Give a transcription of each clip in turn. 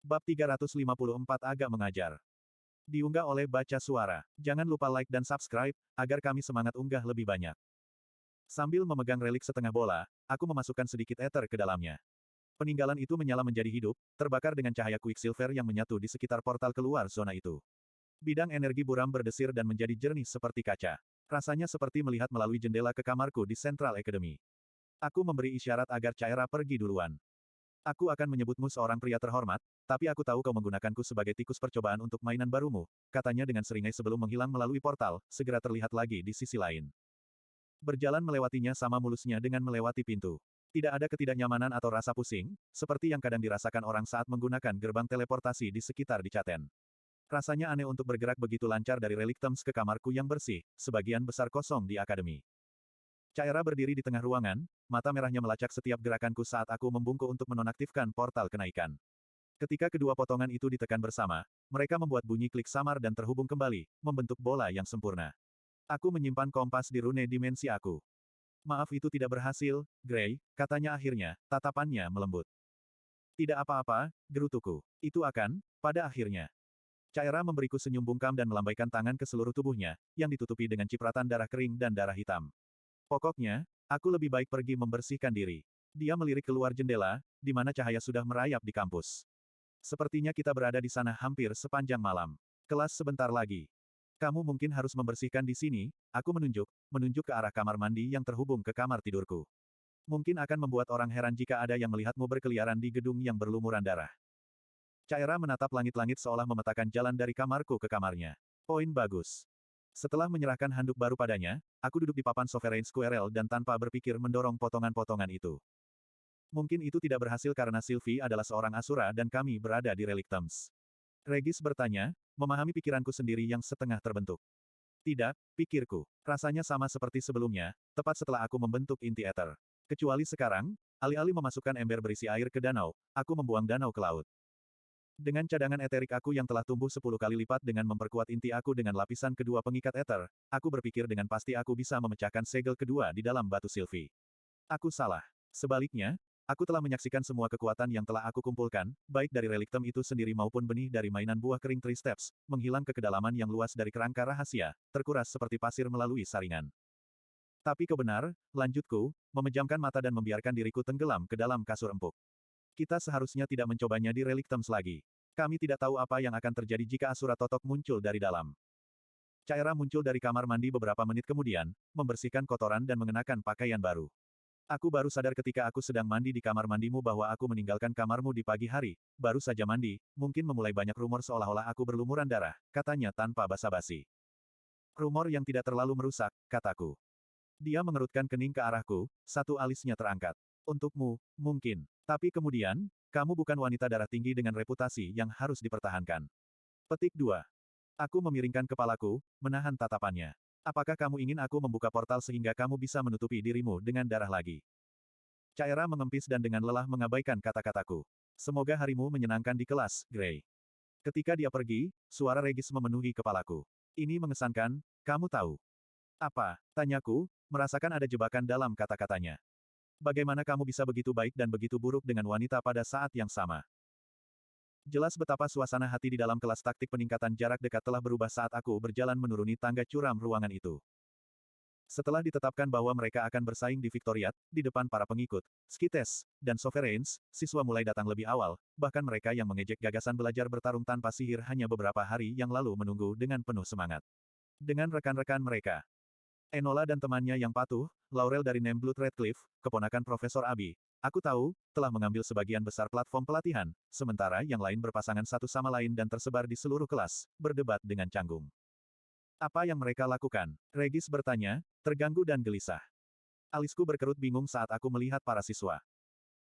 Bab 354 agak mengajar. Diunggah oleh Baca Suara. Jangan lupa like dan subscribe, agar kami semangat unggah lebih banyak. Sambil memegang relik setengah bola, aku memasukkan sedikit ether ke dalamnya. Peninggalan itu menyala menjadi hidup, terbakar dengan cahaya quicksilver yang menyatu di sekitar portal keluar zona itu. Bidang energi buram berdesir dan menjadi jernih seperti kaca. Rasanya seperti melihat melalui jendela ke kamarku di Central Academy. Aku memberi isyarat agar Caira pergi duluan. Aku akan menyebutmu seorang pria terhormat, tapi aku tahu kau menggunakanku sebagai tikus percobaan untuk mainan barumu, katanya dengan seringai sebelum menghilang melalui portal, segera terlihat lagi di sisi lain. Berjalan melewatinya sama mulusnya dengan melewati pintu. Tidak ada ketidaknyamanan atau rasa pusing, seperti yang kadang dirasakan orang saat menggunakan gerbang teleportasi di sekitar Dicaten. Rasanya aneh untuk bergerak begitu lancar dari relik Thames ke kamarku yang bersih, sebagian besar kosong di akademi. Caira berdiri di tengah ruangan, mata merahnya melacak setiap gerakanku saat aku membungkuk untuk menonaktifkan portal kenaikan. Ketika kedua potongan itu ditekan bersama, mereka membuat bunyi klik samar dan terhubung kembali, membentuk bola yang sempurna. Aku menyimpan kompas di rune dimensi aku. Maaf itu tidak berhasil, Gray, katanya akhirnya, tatapannya melembut. Tidak apa-apa, gerutuku. Itu akan, pada akhirnya. Caira memberiku senyum bungkam dan melambaikan tangan ke seluruh tubuhnya, yang ditutupi dengan cipratan darah kering dan darah hitam. Pokoknya, aku lebih baik pergi membersihkan diri. Dia melirik keluar jendela, di mana cahaya sudah merayap di kampus. Sepertinya kita berada di sana hampir sepanjang malam. Kelas sebentar lagi. Kamu mungkin harus membersihkan di sini, aku menunjuk ke arah kamar mandi yang terhubung ke kamar tidurku. Mungkin akan membuat orang heran jika ada yang melihatmu berkeliaran di gedung yang berlumuran darah. Caira menatap langit-langit seolah memetakan jalan dari kamarku ke kamarnya. Poin bagus. Setelah menyerahkan handuk baru padanya, aku duduk di papan Sovereign Squirrel dan tanpa berpikir mendorong potongan-potongan itu. Mungkin itu tidak berhasil karena Sylvie adalah seorang Asura dan kami berada di Relik Thames. Regis bertanya, memahami pikiranku sendiri yang setengah terbentuk. Tidak, pikirku. Rasanya sama seperti sebelumnya, tepat setelah aku membentuk inti ether. Kecuali sekarang, alih-alih memasukkan ember berisi air ke danau, aku membuang danau ke laut. Dengan cadangan eterik aku yang telah tumbuh 10 kali lipat dengan memperkuat inti aku dengan lapisan kedua pengikat ether, aku berpikir dengan pasti aku bisa memecahkan segel kedua di dalam batu Sylvie. Aku salah. Sebaliknya, aku telah menyaksikan semua kekuatan yang telah aku kumpulkan, baik dari relik Thames itu sendiri maupun benih dari mainan buah kering Three Steps, menghilang ke kedalaman yang luas dari kerangka rahasia, terkuras seperti pasir melalui saringan. Tapi kau benar, lanjutku, memejamkan mata dan membiarkan diriku tenggelam ke dalam kasur empuk. Kita seharusnya tidak mencobanya di relik Thames lagi. Kami tidak tahu apa yang akan terjadi jika Asura Totok muncul dari dalam. Caira muncul dari kamar mandi beberapa menit kemudian, membersihkan kotoran dan mengenakan pakaian baru. Aku baru sadar ketika aku sedang mandi di kamar mandimu bahwa aku meninggalkan kamarmu di pagi hari, baru saja mandi, mungkin memulai banyak rumor seolah-olah aku berlumuran darah, katanya tanpa basa-basi. Rumor yang tidak terlalu merusak, kataku. Dia mengerutkan kening ke arahku, satu alisnya terangkat. Untukmu, mungkin. Tapi kemudian, kamu bukan wanita darah tinggi dengan reputasi yang harus dipertahankan. Petik 2. Aku memiringkan kepalaku, menahan tatapannya. Apakah kamu ingin aku membuka portal sehingga kamu bisa menutupi dirimu dengan darah lagi? Caira mengempis dan dengan lelah mengabaikan kata-kataku. Semoga harimu menyenangkan di kelas, Gray. Ketika dia pergi, suara Regis memenuhi kepalaku. Ini mengesankan, kamu tahu. Apa? Tanyaku, merasakan ada jebakan dalam kata-katanya. Bagaimana kamu bisa begitu baik dan begitu buruk dengan wanita pada saat yang sama? Jelas betapa suasana hati di dalam kelas taktik peningkatan jarak dekat telah berubah saat aku berjalan menuruni tangga curam ruangan itu. Setelah ditetapkan bahwa mereka akan bersaing di Victoriat, di depan para pengikut, Skites, dan Sovereigns, siswa mulai datang lebih awal, bahkan mereka yang mengejek gagasan belajar bertarung tanpa sihir hanya beberapa hari yang lalu menunggu dengan penuh semangat. Dengan rekan-rekan mereka, Enola dan temannya yang patuh, Laurel dari Nemblood Redcliffe, keponakan Profesor Abi, aku tahu, telah mengambil sebagian besar platform pelatihan, sementara yang lain berpasangan satu sama lain dan tersebar di seluruh kelas, berdebat dengan canggung. Apa yang mereka lakukan? Regis bertanya, terganggu dan gelisah. Alisku berkerut bingung saat aku melihat para siswa.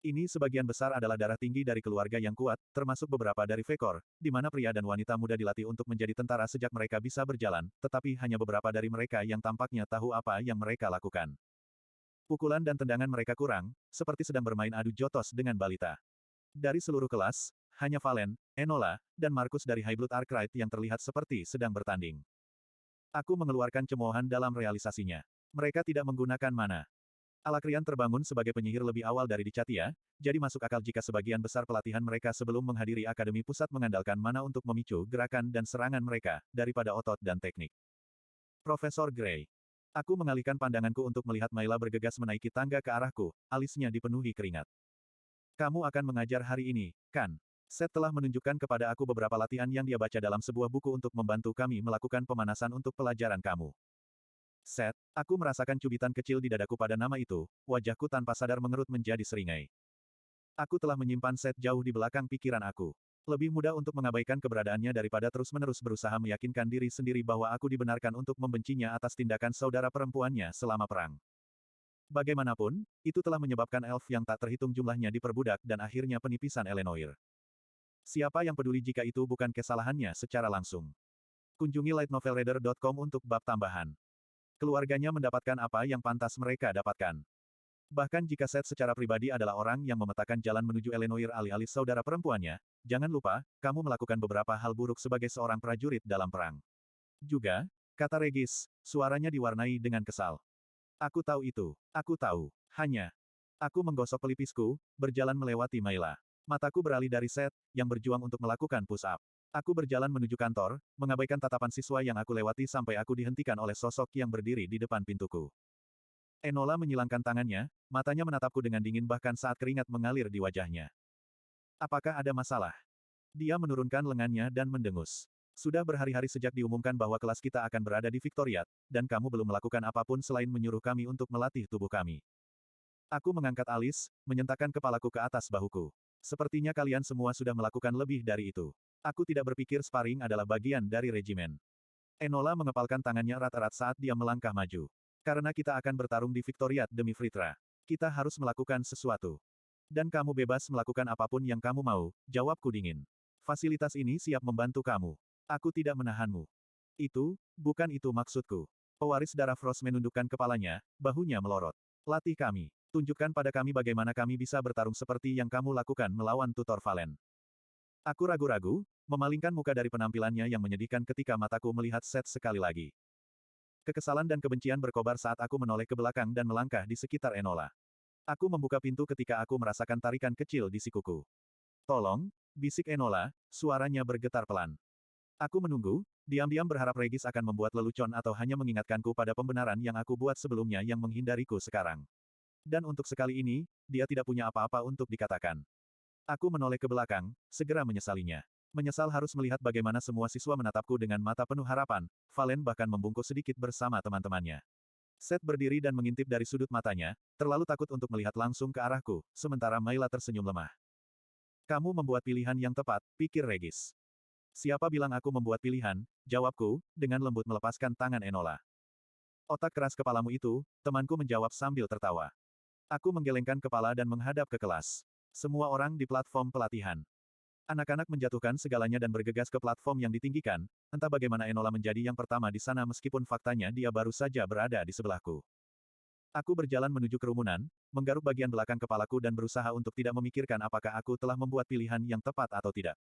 Ini sebagian besar adalah darah tinggi dari keluarga yang kuat, termasuk beberapa dari Vekor, di mana pria dan wanita muda dilatih untuk menjadi tentara sejak mereka bisa berjalan, tetapi hanya beberapa dari mereka yang tampaknya tahu apa yang mereka lakukan. Pukulan dan tendangan mereka kurang, seperti sedang bermain adu jotos dengan balita. Dari seluruh kelas, hanya Valen, Enola, dan Markus dari Highblood Arkwright yang terlihat seperti sedang bertanding. Aku mengeluarkan cemoohan dalam realisasinya. Mereka tidak menggunakan mana. Alakrian terbangun sebagai penyihir lebih awal dari Dicatia, jadi masuk akal jika sebagian besar pelatihan mereka sebelum menghadiri Akademi Pusat mengandalkan mana untuk memicu gerakan dan serangan mereka, daripada otot dan teknik. Profesor Gray. Aku mengalihkan pandanganku untuk melihat Mayla bergegas menaiki tangga ke arahku, alisnya dipenuhi keringat. Kamu akan mengajar hari ini, kan? Seth telah menunjukkan kepada aku beberapa latihan yang dia baca dalam sebuah buku untuk membantu kami melakukan pemanasan untuk pelajaran kamu. Seth, aku merasakan cubitan kecil di dadaku pada nama itu, wajahku tanpa sadar mengerut menjadi seringai. Aku telah menyimpan Seth jauh di belakang pikiran aku. Lebih mudah untuk mengabaikan keberadaannya daripada terus-menerus berusaha meyakinkan diri sendiri bahwa aku dibenarkan untuk membencinya atas tindakan saudara perempuannya selama perang. Bagaimanapun, itu telah menyebabkan elf yang tak terhitung jumlahnya diperbudak dan akhirnya penipisan Eleanor. Siapa yang peduli jika itu bukan kesalahannya secara langsung? Kunjungi lightnovelreader.com untuk bab tambahan. Keluarganya mendapatkan apa yang pantas mereka dapatkan. Bahkan jika Seth secara pribadi adalah orang yang memetakan jalan menuju Eleanor alih-alih saudara perempuannya, jangan lupa, kamu melakukan beberapa hal buruk sebagai seorang prajurit dalam perang. Juga, kata Regis, suaranya diwarnai dengan kesal. Aku tahu itu. Aku tahu. Hanya. Aku menggosok pelipisku, berjalan melewati Mayla. Mataku beralih dari Seth, yang berjuang untuk melakukan push-up. Aku berjalan menuju kantor, mengabaikan tatapan siswa yang aku lewati sampai aku dihentikan oleh sosok yang berdiri di depan pintuku. Enola menyilangkan tangannya, matanya menatapku dengan dingin bahkan saat keringat mengalir di wajahnya. Apakah ada masalah? Dia menurunkan lengannya dan mendengus. Sudah berhari-hari sejak diumumkan bahwa kelas kita akan berada di Victoriat, dan kamu belum melakukan apapun selain menyuruh kami untuk melatih tubuh kami. Aku mengangkat alis, menyentakkan kepalaku ke atas bahuku. Sepertinya kalian semua sudah melakukan lebih dari itu. Aku tidak berpikir sparring adalah bagian dari regimen. Enola mengepalkan tangannya erat-erat saat dia melangkah maju. Karena kita akan bertarung di Victoriat demi Fritra. Kita harus melakukan sesuatu. Dan kamu bebas melakukan apapun yang kamu mau, jawabku dingin. Fasilitas ini siap membantu kamu. Aku tidak menahanmu. Bukan itu maksudku. Pewaris darah Frost menundukkan kepalanya, bahunya melorot. Latih kami. Tunjukkan pada kami bagaimana kami bisa bertarung seperti yang kamu lakukan melawan Tutor Valen. Aku ragu-ragu, memalingkan muka dari penampilannya yang menyedihkan ketika mataku melihat Seth sekali lagi. Kekesalan dan kebencian berkobar saat aku menoleh ke belakang dan melangkah di sekitar Enola. Aku membuka pintu ketika aku merasakan tarikan kecil di sikuku. Tolong, bisik Enola, suaranya bergetar pelan. Aku menunggu, diam-diam berharap Regis akan membuat lelucon atau hanya mengingatkanku pada pembenaran yang aku buat sebelumnya yang menghindariku sekarang. Dan untuk sekali ini, dia tidak punya apa-apa untuk dikatakan. Aku menoleh ke belakang, segera menyesalinya. Menyesal harus melihat bagaimana semua siswa menatapku dengan mata penuh harapan, Valen bahkan membungkuk sedikit bersama teman-temannya. Seth berdiri dan mengintip dari sudut matanya, terlalu takut untuk melihat langsung ke arahku, sementara Mayla tersenyum lemah. Kamu membuat pilihan yang tepat, pikir Regis. Siapa bilang aku membuat pilihan, jawabku, dengan lembut melepaskan tangan Enola. Otak keras kepalamu itu, temanku menjawab sambil tertawa. Aku menggelengkan kepala dan menghadap ke kelas. Semua orang di platform pelatihan. Anak-anak menjatuhkan segalanya dan bergegas ke platform yang ditinggikan, entah bagaimana Enola menjadi yang pertama di sana meskipun faktanya dia baru saja berada di sebelahku. Aku berjalan menuju kerumunan, menggaruk bagian belakang kepalaku dan berusaha untuk tidak memikirkan apakah aku telah membuat pilihan yang tepat atau tidak.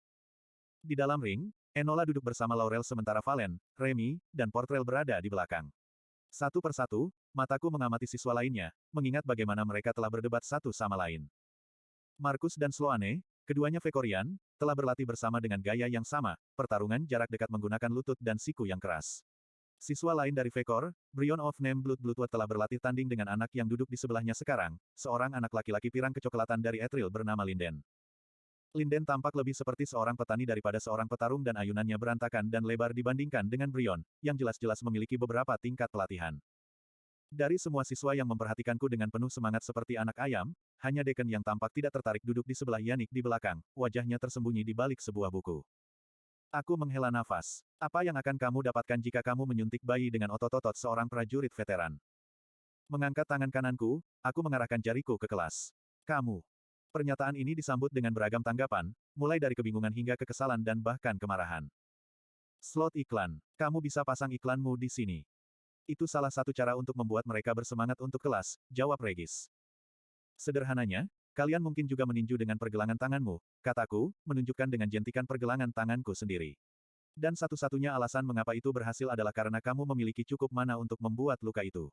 Di dalam ring, Enola duduk bersama Laurel sementara Valen, Remy, dan Portrell berada di belakang. Satu persatu, mataku mengamati siswa lainnya, mengingat bagaimana mereka telah berdebat satu sama lain. Markus dan Sloane, keduanya Vekorian, telah berlatih bersama dengan gaya yang sama, pertarungan jarak dekat menggunakan lutut dan siku yang keras. Siswa lain dari Vekor, Brion of Name Bloodwood telah berlatih tanding dengan anak yang duduk di sebelahnya sekarang, seorang anak laki-laki pirang kecoklatan dari Etril bernama Linden. Linden tampak lebih seperti seorang petani daripada seorang petarung dan ayunannya berantakan dan lebar dibandingkan dengan Brion, yang jelas-jelas memiliki beberapa tingkat pelatihan. Dari semua siswa yang memperhatikanku dengan penuh semangat seperti anak ayam, hanya Deacon yang tampak tidak tertarik duduk di sebelah Yannick di belakang, wajahnya tersembunyi di balik sebuah buku. Aku menghela nafas. Apa yang akan kamu dapatkan jika kamu menyuntik bayi dengan otot-otot seorang prajurit veteran? Mengangkat tangan kananku, aku mengarahkan jariku ke kelas. Kamu. Pernyataan ini disambut dengan beragam tanggapan, mulai dari kebingungan hingga kekesalan dan bahkan kemarahan. Slot iklan. Kamu bisa pasang iklanmu di sini. Itu salah satu cara untuk membuat mereka bersemangat untuk kelas, jawab Regis. Sederhananya, kalian mungkin juga meninju dengan pergelangan tanganmu, kataku, menunjukkan dengan jentikan pergelangan tanganku sendiri. Dan satu-satunya alasan mengapa itu berhasil adalah karena kamu memiliki cukup mana untuk membuat luka itu.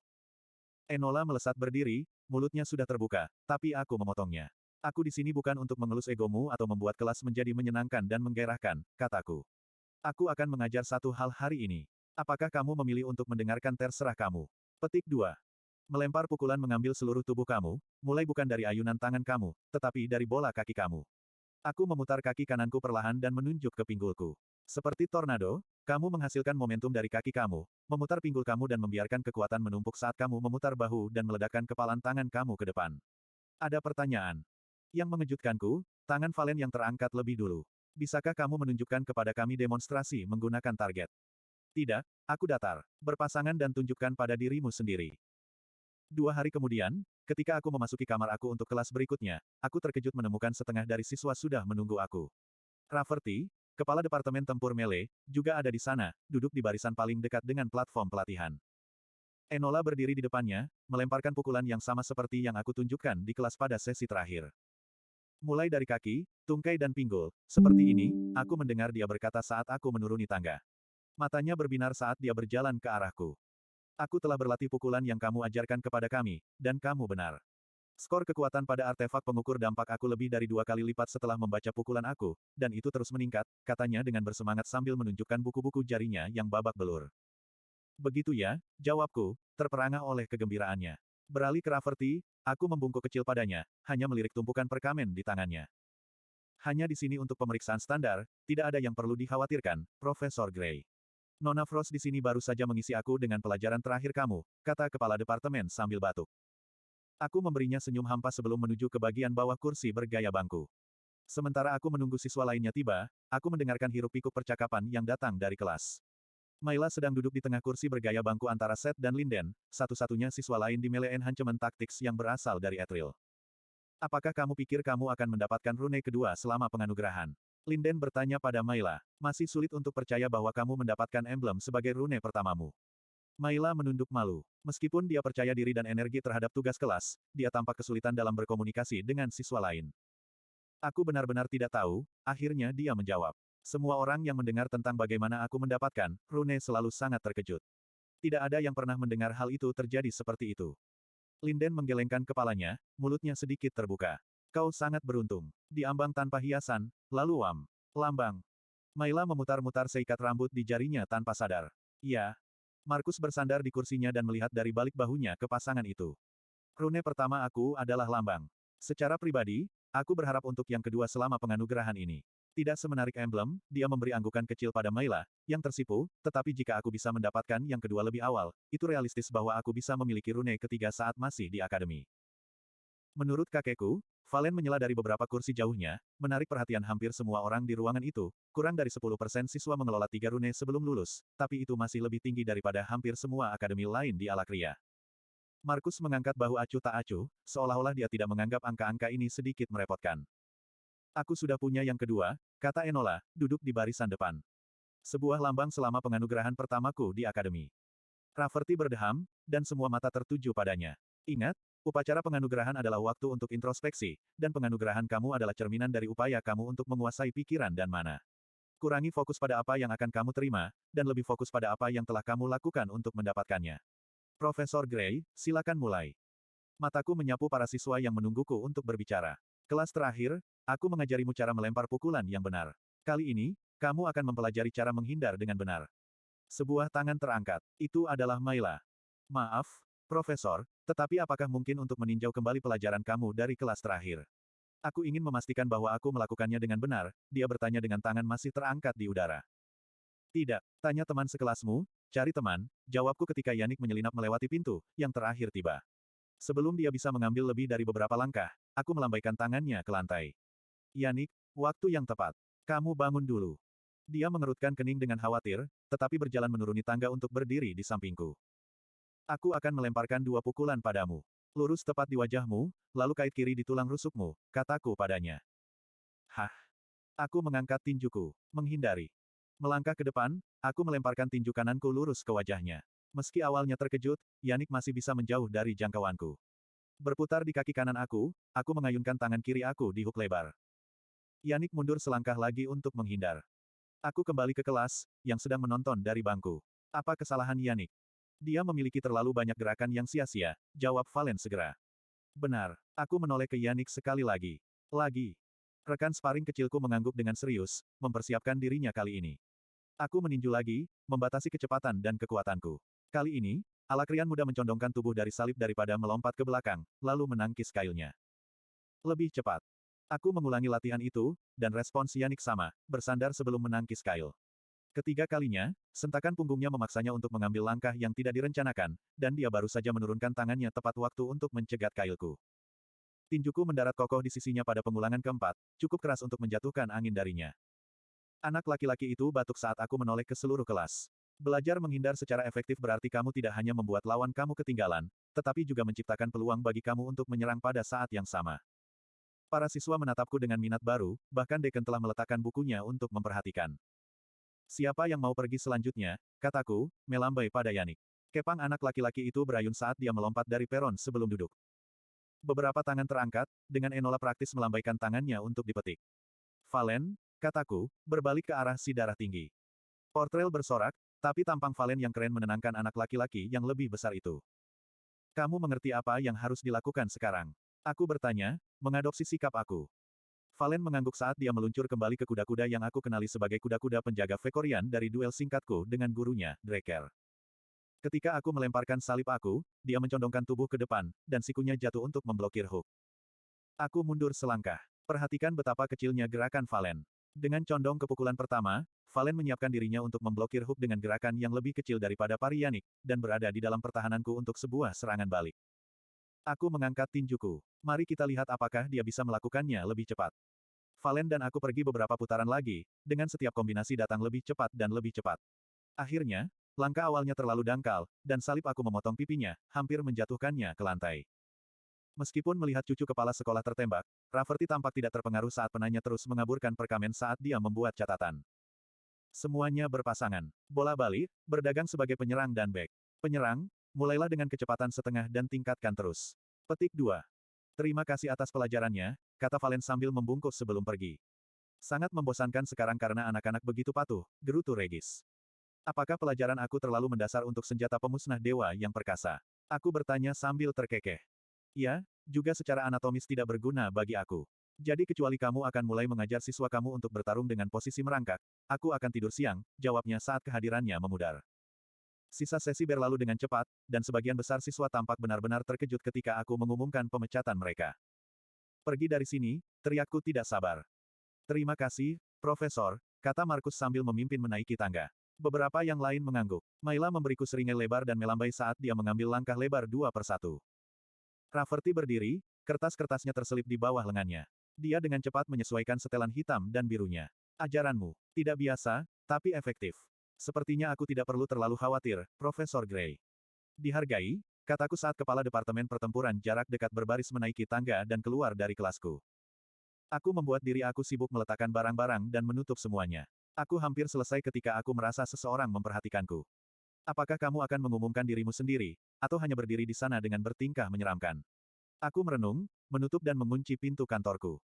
Enola melesat berdiri, mulutnya sudah terbuka, tapi aku memotongnya. Aku di sini bukan untuk mengelus egomu atau membuat kelas menjadi menyenangkan dan menggairahkan, kataku. Aku akan mengajar satu hal hari ini. Apakah kamu memilih untuk mendengarkan terserah kamu? Petik 2. Melempar pukulan mengambil seluruh tubuh kamu, mulai bukan dari ayunan tangan kamu, tetapi dari bola kaki kamu. Aku memutar kaki kananku perlahan dan menunjuk ke pinggulku. Seperti tornado, kamu menghasilkan momentum dari kaki kamu, memutar pinggul kamu dan membiarkan kekuatan menumpuk saat kamu memutar bahu dan meledakkan kepalan tangan kamu ke depan. Ada pertanyaan. Yang mengejutkanku, tangan Valen yang terangkat lebih dulu. Bisakah kamu menunjukkan kepada kami demonstrasi menggunakan target? Tidak, aku datar. Berpasangan dan tunjukkan pada dirimu sendiri. 2 hari kemudian, ketika aku memasuki kamar aku untuk kelas berikutnya, aku terkejut menemukan setengah dari siswa sudah menunggu aku. Rafferty, kepala Departemen Tempur Melee, juga ada di sana, duduk di barisan paling dekat dengan platform pelatihan. Enola berdiri di depannya, melemparkan pukulan yang sama seperti yang aku tunjukkan di kelas pada sesi terakhir. Mulai dari kaki, tungkai dan pinggul, seperti ini, aku mendengar dia berkata saat aku menuruni tangga. Matanya berbinar saat dia berjalan ke arahku. Aku telah berlatih pukulan yang kamu ajarkan kepada kami, dan kamu benar. Skor kekuatan pada artefak pengukur dampak aku lebih dari 2 kali lipat setelah membaca pukulan aku, dan itu terus meningkat, katanya dengan bersemangat sambil menunjukkan buku-buku jarinya yang babak belur. Begitu ya, jawabku, terperangah oleh kegembiraannya. Beralih ke Rafferty, aku membungkuk kecil padanya, hanya melirik tumpukan perkamen di tangannya. Hanya di sini untuk pemeriksaan standar, tidak ada yang perlu dikhawatirkan, Profesor Gray. Nona Frost di sini baru saja mengisi aku dengan pelajaran terakhir kamu, kata kepala departemen sambil batuk. Aku memberinya senyum hampa sebelum menuju ke bagian bawah kursi bergaya bangku. Sementara aku menunggu siswa lainnya tiba, aku mendengarkan hiruk-pikuk percakapan yang datang dari kelas. Mayla sedang duduk di tengah kursi bergaya bangku antara Seth dan Linden, satu-satunya siswa lain di Melee Enhancement Tactics yang berasal dari Etril. Apakah kamu pikir kamu akan mendapatkan rune kedua selama penganugerahan? Linden bertanya pada Mayla. Masih sulit untuk percaya bahwa kamu mendapatkan emblem sebagai rune pertamamu. Mayla menunduk malu. Meskipun dia percaya diri dan energi terhadap tugas kelas, dia tampak kesulitan dalam berkomunikasi dengan siswa lain. Aku benar-benar tidak tahu, akhirnya dia menjawab. Semua orang yang mendengar tentang bagaimana aku mendapatkan rune selalu sangat terkejut. Tidak ada yang pernah mendengar hal itu terjadi seperti itu. Linden menggelengkan kepalanya, mulutnya sedikit terbuka. Kau sangat beruntung. Diambang tanpa hiasan, lalu lambang. Mayla memutar-mutar seikat rambut di jarinya tanpa sadar. Ya. Markus bersandar di kursinya dan melihat dari balik bahunya ke pasangan itu. Rune pertama aku adalah lambang. Secara pribadi, aku berharap untuk yang kedua selama penganugerahan ini. Tidak semenarik emblem, dia memberi anggukan kecil pada Mayla, yang tersipu, tetapi jika aku bisa mendapatkan yang kedua lebih awal, itu realistis bahwa aku bisa memiliki rune ketiga saat masih di akademi. Menurut kakekku, Valen menyela dari beberapa kursi jauhnya, menarik perhatian hampir semua orang di ruangan itu, kurang dari 10% siswa mengelola 3 rune sebelum lulus, tapi itu masih lebih tinggi daripada hampir semua akademi lain di Alakria. Markus mengangkat bahu acuh tak acuh, seolah-olah dia tidak menganggap angka-angka ini sedikit merepotkan. Aku sudah punya yang kedua, kata Enola, duduk di barisan depan. Sebuah lambang selama penganugerahan pertamaku di akademi. Rafferty berdeham, dan semua mata tertuju padanya. Ingat, upacara penganugerahan adalah waktu untuk introspeksi, dan penganugerahan kamu adalah cerminan dari upaya kamu untuk menguasai pikiran dan mana. Kurangi fokus pada apa yang akan kamu terima, dan lebih fokus pada apa yang telah kamu lakukan untuk mendapatkannya. Profesor Gray, silakan mulai. Mataku menyapu para siswa yang menungguku untuk berbicara. Kelas terakhir, aku mengajarimu cara melempar pukulan yang benar. Kali ini, kamu akan mempelajari cara menghindar dengan benar. Sebuah tangan terangkat. Itu adalah Mayla. Maaf, Profesor, tetapi apakah mungkin untuk meninjau kembali pelajaran kamu dari kelas terakhir? Aku ingin memastikan bahwa aku melakukannya dengan benar, dia bertanya dengan tangan masih terangkat di udara. Tidak, tanya teman sekelasmu, cari teman, jawabku ketika Yannick menyelinap melewati pintu, yang terakhir tiba. Sebelum dia bisa mengambil lebih dari beberapa langkah, aku melambaikan tangannya ke lantai. Yannick, waktu yang tepat. Kamu bangun dulu. Dia mengerutkan kening dengan khawatir, tetapi berjalan menuruni tangga untuk berdiri di sampingku. Aku akan melemparkan 2 pukulan padamu. Lurus tepat di wajahmu, lalu kait kiri di tulang rusukmu, kataku padanya. Hah? Aku mengangkat tinjuku, menghindari. Melangkah ke depan, aku melemparkan tinju kananku lurus ke wajahnya. Meski awalnya terkejut, Yannick masih bisa menjauh dari jangkauanku. Berputar di kaki kanan aku mengayunkan tangan kiri aku di hook lebar. Yannick mundur selangkah lagi untuk menghindar. Aku kembali ke kelas, yang sedang menonton dari bangku. Apa kesalahan Yannick? Dia memiliki terlalu banyak gerakan yang sia-sia, jawab Valen segera. Benar. Aku menoleh ke Yannick sekali lagi. Lagi. Rekan sparring kecilku mengangguk dengan serius, mempersiapkan dirinya kali ini. Aku meninju lagi, membatasi kecepatan dan kekuatanku. Kali ini, Alakrian muda mencondongkan tubuh dari salib daripada melompat ke belakang, lalu menangkis kailnya. Lebih cepat. Aku mengulangi latihan itu, dan respons Yannick sama, bersandar sebelum menangkis kail. Ketiga kalinya, sentakan punggungnya memaksanya untuk mengambil langkah yang tidak direncanakan, dan dia baru saja menurunkan tangannya tepat waktu untuk mencegat kailku. Tinjuku mendarat kokoh di sisinya pada pengulangan keempat, cukup keras untuk menjatuhkan angin darinya. Anak laki-laki itu batuk saat aku menoleh ke seluruh kelas. Belajar menghindar secara efektif berarti kamu tidak hanya membuat lawan kamu ketinggalan, tetapi juga menciptakan peluang bagi kamu untuk menyerang pada saat yang sama. Para siswa menatapku dengan minat baru, bahkan Deacon telah meletakkan bukunya untuk memperhatikan. Siapa yang mau pergi selanjutnya, kataku, melambai pada Yannick. Kepang anak laki-laki itu berayun saat dia melompat dari peron sebelum duduk. Beberapa tangan terangkat, dengan Enola praktis melambaikan tangannya untuk dipetik. Valen, kataku, berbalik ke arah si darah tinggi. Portrel bersorak, tapi tampang Valen yang keren menenangkan anak laki-laki yang lebih besar itu. Kamu mengerti apa yang harus dilakukan sekarang? Aku bertanya, mengadopsi sikap aku. Valen mengangguk saat dia meluncur kembali ke kuda-kuda yang aku kenali sebagai kuda-kuda penjaga Vekorian dari duel singkatku dengan gurunya, Dreker. Ketika aku melemparkan salib aku, dia mencondongkan tubuh ke depan, dan sikunya jatuh untuk memblokir hook. Aku mundur selangkah. Perhatikan betapa kecilnya gerakan Valen. Dengan condong ke pukulan pertama, Valen menyiapkan dirinya untuk memblokir hook dengan gerakan yang lebih kecil daripada pari Yannick, dan berada di dalam pertahananku untuk sebuah serangan balik. Aku mengangkat tinjuku. Mari kita lihat apakah dia bisa melakukannya lebih cepat. Valen dan aku pergi beberapa putaran lagi, dengan setiap kombinasi datang lebih cepat dan lebih cepat. Akhirnya, langkah awalnya terlalu dangkal, dan salib aku memotong pipinya, hampir menjatuhkannya ke lantai. Meskipun melihat cucu kepala sekolah tertembak, Rafferty tampak tidak terpengaruh saat penanya terus mengaburkan perkamen saat dia membuat catatan. Semuanya berpasangan. Bola balik, berdagang sebagai penyerang dan back. Penyerang, mulailah dengan kecepatan setengah dan tingkatkan terus. Petik 2. Terima kasih atas pelajarannya, kata Valen sambil membungkuk sebelum pergi. Sangat membosankan sekarang karena anak-anak begitu patuh, gerutu Regis. Apakah pelajaran aku terlalu mendasar untuk senjata pemusnah dewa yang perkasa? Aku bertanya sambil terkekeh. Ya, juga secara anatomis tidak berguna bagi aku. Jadi kecuali kamu akan mulai mengajar siswa kamu untuk bertarung dengan posisi merangkak, aku akan tidur siang, jawabnya saat kehadirannya memudar. Sisa sesi berlalu dengan cepat, dan sebagian besar siswa tampak benar-benar terkejut ketika aku mengumumkan pemecatan mereka. Pergi dari sini, teriakku tidak sabar. Terima kasih, Profesor, kata Markus sambil memimpin menaiki tangga. Beberapa yang lain mengangguk. Maila memberiku seringai lebar dan melambai saat dia mengambil langkah lebar 2 persatu. Rafferty berdiri, kertas-kertasnya terselip di bawah lengannya. Dia dengan cepat menyesuaikan setelan hitam dan birunya. Ajaranmu, tidak biasa, tapi efektif. Sepertinya aku tidak perlu terlalu khawatir, Profesor Gray. Dihargai, kataku saat kepala Departemen Pertempuran jarak dekat berbaris menaiki tangga dan keluar dari kelasku. Aku membuat diri aku sibuk meletakkan barang-barang dan menutup semuanya. Aku hampir selesai ketika aku merasa seseorang memperhatikanku. Apakah kamu akan mengumumkan dirimu sendiri, atau hanya berdiri di sana dengan bertingkah menyeramkan? Aku merenung, menutup dan mengunci pintu kantorku.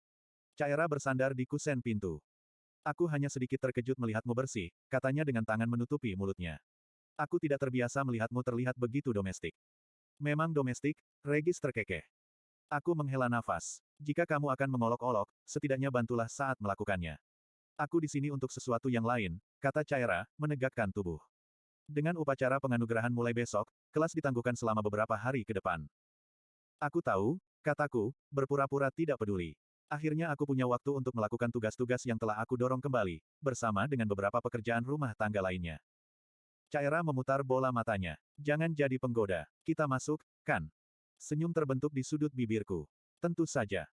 Caira bersandar di kusen pintu. Aku hanya sedikit terkejut melihatmu bersih, katanya dengan tangan menutupi mulutnya. Aku tidak terbiasa melihatmu terlihat begitu domestik. Memang domestik, Regis terkekeh. Aku menghela nafas. Jika kamu akan mengolok-olok, setidaknya bantulah saat melakukannya. Aku di sini untuk sesuatu yang lain, kata Caira, menegakkan tubuh. Dengan upacara penganugerahan mulai besok, kelas ditangguhkan selama beberapa hari ke depan. Aku tahu, kataku, berpura-pura tidak peduli. Akhirnya aku punya waktu untuk melakukan tugas-tugas yang telah aku dorong kembali, bersama dengan beberapa pekerjaan rumah tangga lainnya. Caira memutar bola matanya. Jangan jadi penggoda. Kita masuk, kan? Senyum terbentuk di sudut bibirku. Tentu saja.